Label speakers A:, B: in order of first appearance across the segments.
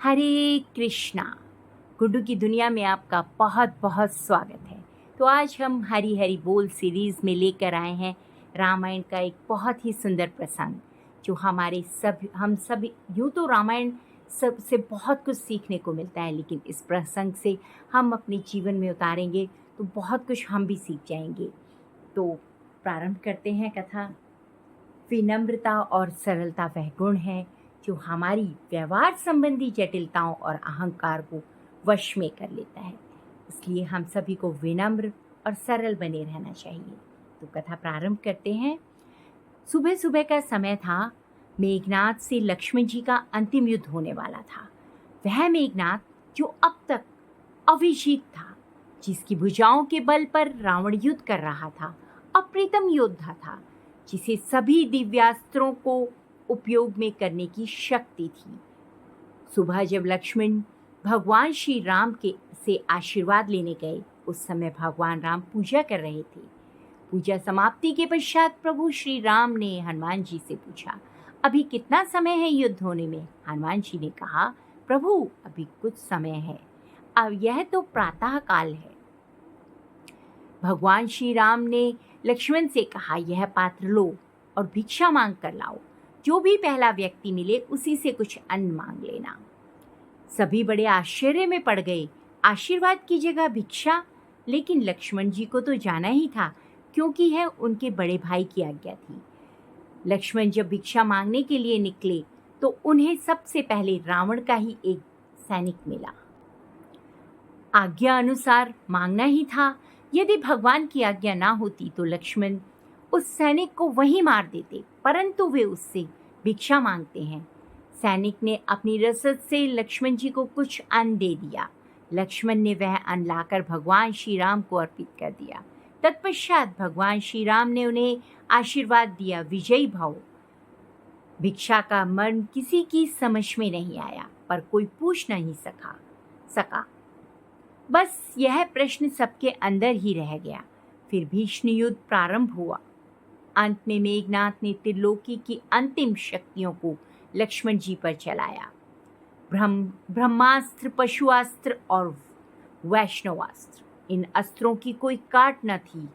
A: हरे कृष्णा। गुड्डू की दुनिया में आपका बहुत बहुत स्वागत है। तो आज हम हरी हरी बोल सीरीज़ में लेकर आए हैं रामायण का एक बहुत ही सुंदर प्रसंग, जो हम सब यूँ तो रामायण सब से बहुत कुछ सीखने को मिलता है, लेकिन इस प्रसंग से हम अपने जीवन में उतारेंगे तो बहुत कुछ हम भी सीख जाएंगे। तो प्रारंभ करते हैं कथा। विनम्रता और सरलता वह गुण है जो हमारी व्यवहार संबंधी जटिलताओं और अहंकार को वश में कर लेता है। इसलिए हम सभी को विनम्र और सरल बने रहना चाहिए। तो कथा प्रारंभ करते हैं। सुबह सुबह का समय था। मेघनाद से लक्ष्मण जी का अंतिम युद्ध होने वाला था। वह मेघनाद जो अब तक अविजीत था, जिसकी भुजाओं के बल पर रावण युद्ध कर रहा था, अप्रीतम योद्धा था, जिसे सभी दिव्यास्त्रों को उपयोग में करने की शक्ति थी। सुबह जब लक्ष्मण भगवान श्री राम के से आशीर्वाद लेने गए, उस समय भगवान राम पूजा कर रहे थे। पूजा समाप्ति के पश्चात प्रभु श्री राम ने हनुमान जी से पूछा, अभी कितना समय है युद्ध होने में? हनुमान जी ने कहा, प्रभु अभी कुछ समय है, अब यह तो प्रातः काल है। भगवान श्री राम ने लक्ष्मण से कहा, यह पात्र लो और भिक्षा मांग कर लाओ। जो भी पहला व्यक्ति मिले उसी से कुछ अन्न मांग लेना। सभी बड़े आश्चर्य में पड़ गए। आशीर्वाद की जगह भिक्षा? लेकिन लक्ष्मण जी को तो जाना ही था, क्योंकि यह उनके बड़े भाई की आज्ञा थी। लक्ष्मण जब भिक्षा मांगने के लिए निकले तो उन्हें सबसे पहले रावण का ही एक सैनिक मिला। आज्ञा अनुसार मांगना ही था। यदि भगवान की आज्ञा ना होती तो लक्ष्मण उस सैनिक को वहीं मार देते, परंतु वे उससे भिक्षा मांगते हैं। सैनिक ने अपनी रसद से लक्ष्मण जी को कुछ अन्न दे दिया। लक्ष्मण ने वह अन्न लाकर भगवान श्री राम को अर्पित कर दिया। तत्पश्चात भगवान श्री राम ने उन्हें आशीर्वाद दिया, विजयी भव। भिक्षा का मर्म किसी की समझ में नहीं आया, पर कोई पूछ नहीं सका। बस यह प्रश्न सबके अंदर ही रह गया। फिर भीषण युद्ध प्रारंभ हुआ। अंत में मेघनाद ने त्रिलोकी की अंतिम शक्तियों को लक्ष्मण जी पर चलाया। ब्रह्मास्त्र, पशुआस्त्र और वैष्णवास्त्र, इन अस्त्रों की कोई काट न थी।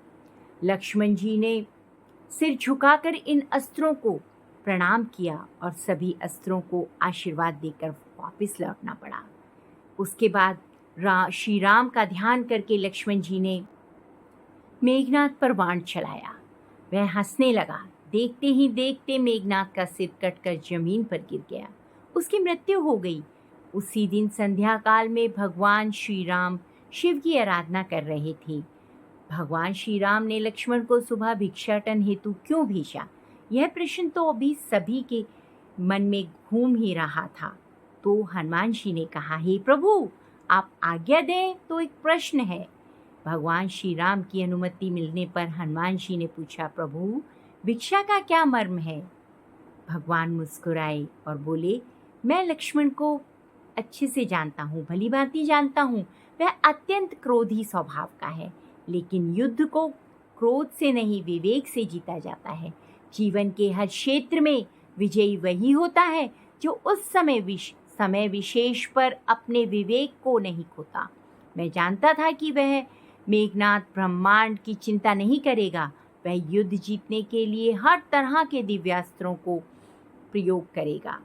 A: लक्ष्मण जी ने सिर झुकाकर इन अस्त्रों को प्रणाम किया और सभी अस्त्रों को आशीर्वाद देकर वापस लौटना पड़ा। उसके बाद श्री राम का ध्यान करके लक्ष्मण जी ने मेघनाद पर बाण चलाया। वह हंसने लगा। देखते ही देखते मेघनाद का सिर कटकर जमीन पर गिर गया। उसकी मृत्यु हो गई। उसी दिन संध्या काल में भगवान श्री राम शिव की आराधना कर रहे थे। भगवान श्री राम ने लक्ष्मण को सुबह भिक्षाटन हेतु क्यों भेजा? यह प्रश्न तो अभी सभी के मन में घूम ही रहा था। तो हनुमान जी ने कहा, हे प्रभु, आप आज्ञा दें तो एक प्रश्न है। भगवान श्री राम की अनुमति मिलने पर हनुमान जी ने पूछा, प्रभु भिक्षा का क्या मर्म है? भगवान मुस्कुराए और बोले, मैं लक्ष्मण को अच्छे से जानता हूँ, भली भांति जानता हूँ। वह अत्यंत क्रोधी स्वभाव का है, लेकिन युद्ध को क्रोध से नहीं, विवेक से जीता जाता है। जीवन के हर क्षेत्र में विजयी वही होता है जो उस समय विशेष पर अपने विवेक को नहीं खोता। मैं जानता था कि वह मेघनाद ब्रह्मांड की चिंता नहीं करेगा। वह युद्ध जीतने के लिए हर तरह के दिव्यास्त्रों को प्रयोग करेगा।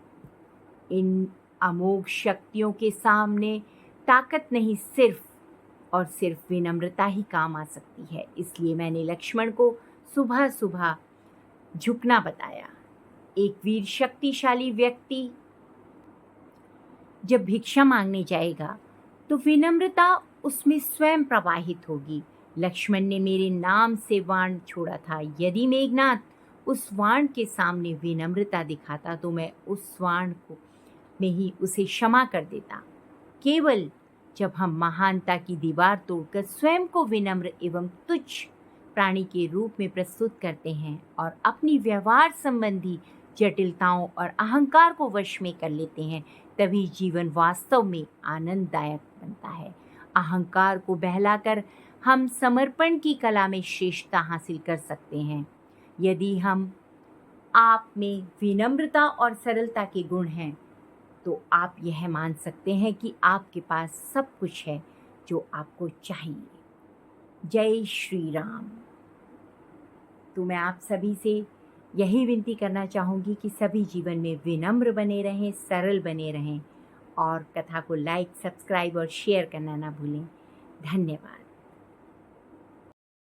A: इन अमोघ शक्तियों के सामने ताकत नहीं, सिर्फ विनम्रता ही काम आ सकती है। इसलिए मैंने लक्ष्मण को सुबह सुबह झुकना बताया। एक वीर शक्तिशाली व्यक्ति जब भिक्षा मांगने जाएगा तो विनम्रता उसमें स्वयं प्रवाहित होगी। लक्ष्मण ने मेरे नाम से वाण छोड़ा था। यदि मेघनाद उस वाण के सामने विनम्रता दिखाता तो मैं उस वाण को में ही उसे क्षमा कर देता। केवल जब हम महानता की दीवार तोड़कर स्वयं को विनम्र एवं तुच्छ प्राणी के रूप में प्रस्तुत करते हैं और अपनी व्यवहार संबंधी जटिलताओं और अहंकार को वश में कर लेते हैं, तभी जीवन वास्तव में आनंददायक बनता है। अहंकार को बहलाकर हम समर्पण की कला में श्रेष्ठता हासिल कर सकते हैं। यदि हम आप में विनम्रता और सरलता के गुण हैं तो आप यह मान सकते हैं कि आपके पास सब कुछ है जो आपको चाहिए। जय श्री राम। तो मैं आप सभी से यही विनती करना चाहूँगी कि सभी जीवन में विनम्र बने रहें, सरल बने रहें और कथा को लाइक, सब्सक्राइब और शेयर करना ना भूलें। धन्यवाद।